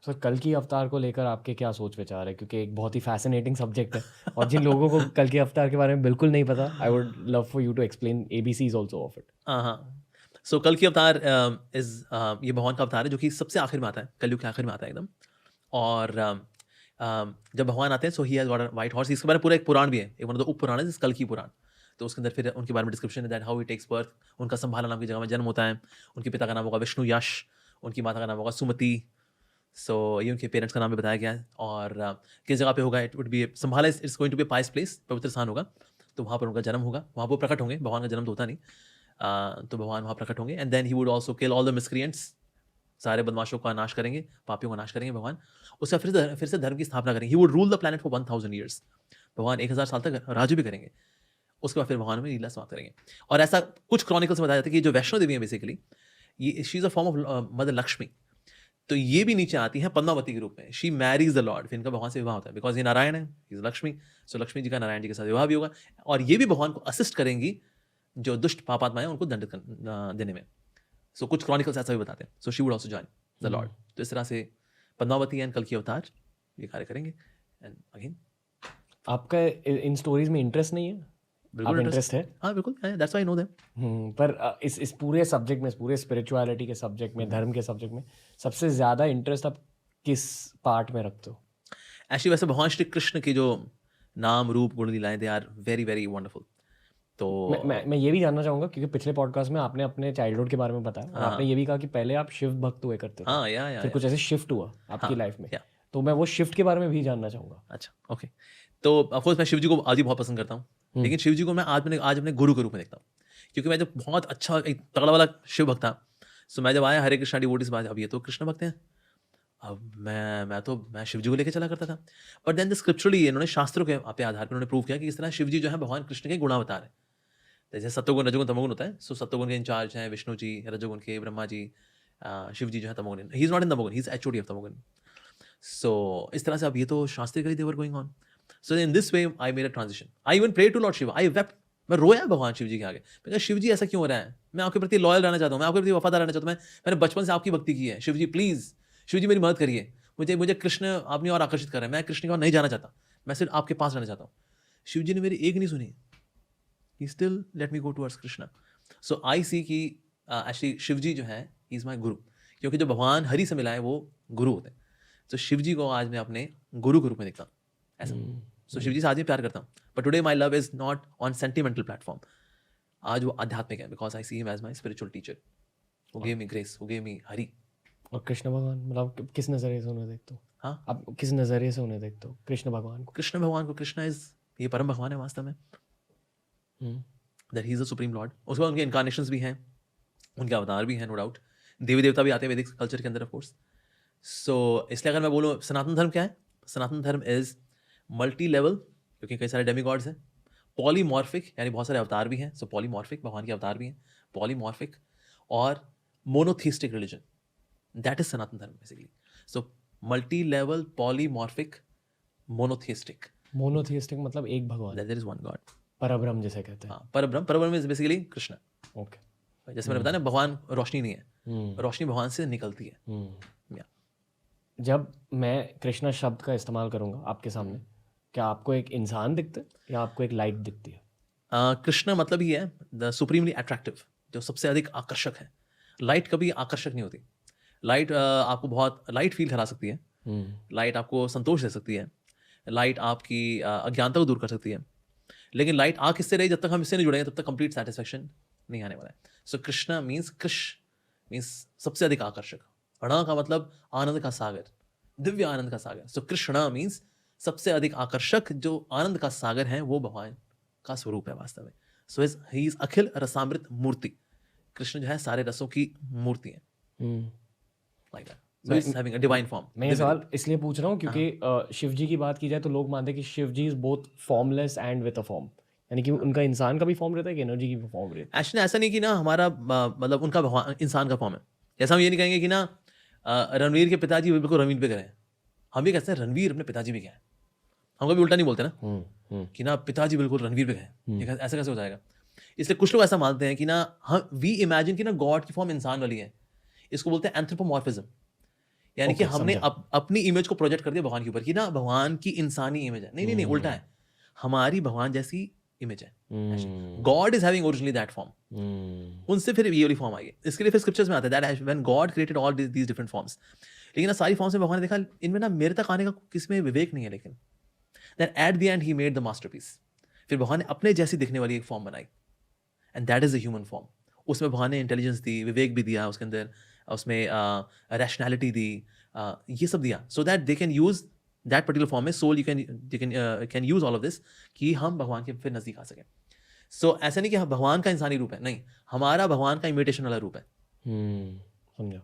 Sir कल की अवतार को लेकर आपके क्या सोच विचार है, क्योंकि एक बहुत ही फैसिनेटिंग सब्जेक्ट है और जिन लोगों को कल की अवतार के बारे में बिल्कुल नहीं पता, I would love for you to explain ABCs also of it. हाँ हाँ। सो कल की अवतार ये भगवान का अवतार है जो कि सबसे आखिर में आता है, कलयुग के आखिर में आता है एकदम। और जब भगवान आते हैं so he has got a white horse. इसके बारे में पूरा एक पुराण भी है, एक वन ऑफ द उप पुराण है कल की पुराण। तो उसके अंदर फिर उनके बारे में डिस्क्रिप्शन है that how he takes birth. उनका संभाला नाम की जगह में जन्म होता है। उनके पिता का नाम होगा विष्णु यश, उनकी माता का नाम होगा सुमति। सो ये उनके पेरेंट्स का नाम भी बताया गया है। और किस जगह पे होगा, it would be Sambhala it's going to be pious place, पवित्र स्थान होगा। तो वहाँ पर उनका जन्म होगा, वहाँ वो प्रकट होंगे। भगवान का जन्म तो होता नहीं। तो भगवान वहाँ प्रकट होंगे and then he would also kill all the miscreants. सारे बदमाशों का नाश करेंगे, पापियों का नाश करेंगे भगवान। उसका फिर से धर्म की स्थापना करेंगे। He would rule the planet for 1000 years. भगवान 1000 साल तक राज्य भी करेंगे। उसके बाद फिर भगवान में लीला समाप्त करेंगे। और ऐसा कुछ क्रॉनिकल्स में बताया जाता है कि जो वैष्णो देवी है बेसिकली, ये she is a form of mother Lakshmi. तो ये भी नीचे आती है पद्मावती के रूप में। शी मैरीज द लॉर्ड, फिर इनका भगवान से विवाह होता है बिकॉज ये नारायण है, ही इज लक्ष्मी। सो लक्ष्मी जी का नारायण जी के साथ विवाह भी होगा। और ये भी भगवान को असिस्ट करेंगी जो दुष्ट पापात्मा है उनको दंडित देने में। सो कुछ क्रॉनिकल्स ऐसा भी बताते हैं। So she would also join the Lord. तो इस तरह से पद्मावती एंड कल की अवतार ये कार्य करेंगे। एंड अगेन आपका इन स्टोरीज में इंटरेस्ट नहीं है? बिल्कुल आप इंटरेस्ट है? हाँ बिल्कुल, that's why I know them. पर इस पूरे सब्जेक्ट में, इस पूरे स्पिरिचुअलिटी के सब्जेक्ट में, धर्म के सब्जेक्ट में सबसे ज़्यादा इंटरेस्ट आप किस पार्ट में रखते हो? एक्चुअली वैसे भगवान श्री कृष्ण की जो नाम रूप गुण लीलाएं they are very very wonderful. तो मैं ये भी जानना चाहूँगा, क्योंकि पिछले पॉडकास्ट में आपने अपने चाइल्डहुड के बारे में बताया और आपने ये भी कहा कि पहले आप शिव भक्त हुए करते थे, हाँ या फिर कुछ ऐसे शिफ्ट हुआ आपकी हाँ लाइफ में, या तो मैं वो शिफ्ट के बारे में भी जानना चाहूँगा। अच्छा ओके। तो ऑफकोर्स मैं शिव जी को आज भी बहुत पसंद करता हूँ। लेकिन शिव जी को मैं आज अपने गुरु के रूप में देखता हूँ। क्योंकि मैं जब बहुत अच्छा एक तगड़ा वाला शिव भक्त था, सो मैं जब आया हरे कृष्णा डिवोटीज बात, अब ये तो कृष्ण भक्त हैं। अब मैं शिव जी को लेके चला करता था। बट देन द स्क्रिप्चुरली इन्होंने शास्त्रों के पे आधार पर उन्होंने प्रूव किया कि इस तरह शिव जी जो है भगवान कृष्ण के गुणावतार है। जैसे सत्वगुण रजोगुण तमोगुण होता है, सो सत्वगुण के इंचार्ज हैं विष्णु जी, रजोगुण के ब्रह्मा जी, शिव जी जो है तमोगुण। ही इज नॉट इन तमोगुण, ही इज एचओडी ऑफ तमोगुण। सो इस तरह से अब ये तो शास्त्रीय they were going on. So in this way I made a transition. I even pray to Lord Shiva, I wept. मैं रोया भगवान शिव जी के आगे। मैं कहा शिव जी ऐसा क्यों हो रहा है? मैं आपके प्रति लॉयल रहना चाहता हूँ, मैं आपके प्रति वफादार रहना चाहता हूँ। मैंने बचपन से आपकी भक्ति की है शिव जी, प्लीज शिव जी मेरी मदद करिए। मुझे कृष्ण अपनी और आकर्षित कर रहे हैं। मैं कृष्ण की ओर नहीं जाना चाहता, मैं सिर्फ आपके पास रहना चाहता हूँ। शिव जी ने मेरी एक नहीं सुनी। He still let me go towards Krishna. So I see कि actually शिव जी जो है he is my गुरु। क्योंकि जो भगवान हरि से मिला है वो गुरु होते हैं। तो शिव जी को आज मैं अपने गुरु के रूप में देखता हूँ ऐसा। सो शिव जी से आज भी प्यार करता हूँ। But today my love is not on sentimental platform. आज वो आध्यात्मिक है because I see him as my spiritual teacher who gave me grace, who gave me Hari. और कृष्ण भगवान, मतलब किस नज़रिए से उन्हें देखते हो? हाँ, आप किस नज़रिए से उन्हें देखते हो कृष्ण भगवान को? कृष्ण भगवान को, कृष्ण इज ये परम भगवान है वास्तव में। That he is the supreme Lord. उसके बाद उनके इनकारनेशंस भी हैं, उनके अवतार भी हैं, नो डाउट। देवी देवता भी आते हैं वैदिक कल्चर के अंदर ऑफ कोर्स। सो इसलिए अगर मैं बोलूँ सनातन धर्म क्या है, सनातन धर्म इज मल्टी लेवल, क्योंकि कई सारे डेमीगॉड्स हैं। पॉलीमॉर्फिक यानी बहुत सारे अवतार भी हैं। सो पॉलीमॉर्फिक, भगवान के अवतार भी हैं। पॉलीमॉर्फिक और मोनोथिस्टिक रिलीजन, दैट इज सनातन धर्म basically. So multi level, polymorphic, monotheistic. Monotheistic मतलब एक भगवान, देयर इज वन गॉड, परब्रह्म जिसे कहते हैं। हाँ परब्रह्म। परब्रह्म इज बेसिकली कृष्ण। ओके। जैसे मैंने बताया ना, भगवान रोशनी नहीं है, रोशनी भगवान से निकलती है। या जब मैं कृष्णा शब्द का इस्तेमाल करूंगा आपके सामने, क्या आपको एक इंसान दिखता है या आपको एक लाइट दिखती है? कृष्ण मतलब ही है द सुप्रीमली अट्रैक्टिव, जो सबसे अधिक आकर्षक है। लाइट कभी आकर्षक नहीं होती। लाइट आपको बहुत लाइट फील करा सकती है। लाइट आपको संतोष दे सकती है। लाइट आपकी अज्ञानता को दूर कर सकती है। लेकिन लाइट आ किससे रही? जब तक हम इससे नहीं जुड़ेंगे तब तक कंप्लीट सेटिस्फैक्शन नहीं आने वाला है। सो कृष्णा मीन्स कृष्ण मीन्स सबसे अधिक आकर्षक। ण का मतलब आनंद का सागर, दिव्य आनंद का सागर। सो कृष्णा मीन्स सबसे अधिक आकर्षक, जो आनंद का सागर है वो भगवान का स्वरूप है वास्तव में। सो ही इज अखिल रसामृत मूर्ति। कृष्ण जो है सारे रसों की मूर्ति है, like that. So he is having a divine form. मैं ये सवाल इसलिए पूछ रहा हूँ क्योंकि शिव जी की बात की जाए तो लोग मानते हैं कि Shiva ji is both formless and with a form, यानी कि उनका इंसान का भी फॉर्म रहता है कि एनर्जी की भी फॉर्म रहती है। एक्चुअली ऐसा नहीं कि ना हमारा मतलब उनका भगवान इंसान का फॉर्म है। जैसा हम ये नहीं कहेंगे कि ना रणवीर के पिताजी बिल्कुल रणवीर पे गए हैं। हम भी कहते हैं रणवीर अपने पिताजी भी गए हैं। हम कभी उल्टा नहीं बोलते ना कि ना पिताजी बिल्कुल रणवीर पे गए, ऐसा कैसे हो जाएगा? इसलिए कुछ लोग ऐसा मानते हैं कि ना हम वी इमेजिन कि ना गॉड की फॉर्म इंसान वाली है। इसको बोलते हैं एंथ्रोपोमॉर्फिज्म, यानी कि Okay, हमने समझा। अपनी इमेज को प्रोजेक्ट कर दिया भगवान के ऊपर कि ना भगवान की इंसानी इमेज है। नहीं, उल्टा है। हमारी भगवान जैसी इमेज है। God is having originally that form. उनसे फिर ये वाली फॉर्म आई है। इसके लिए फिर स्क्रिप्चर्स में आता है that when God created all these different forms. लेकिन ना सारी फॉर्म्स में भगवान ने देखा इनमें ना मेरे तक आने का किसमें विवेक नहीं है, लेकिन then at the end he made the masterpiece. फिर भगवान ने अपने जैसी दिखने वाली एक फॉर्म बनाई, and that is the human form. उसमें भगवान ने इंटेलिजेंस दी, विवेक भी दिया उसके अंदर, उसमें रैशनैलिटी दी, ये सब दिया, so that they can use that particular form में soul, you can use all of this कि हम भगवान के फिर नजदीक आ सकें। सो ऐसा नहीं कि भगवान का इंसानी रूप है, नहीं, हमारा भगवान का इमिटेशन वाला रूप है। समझा।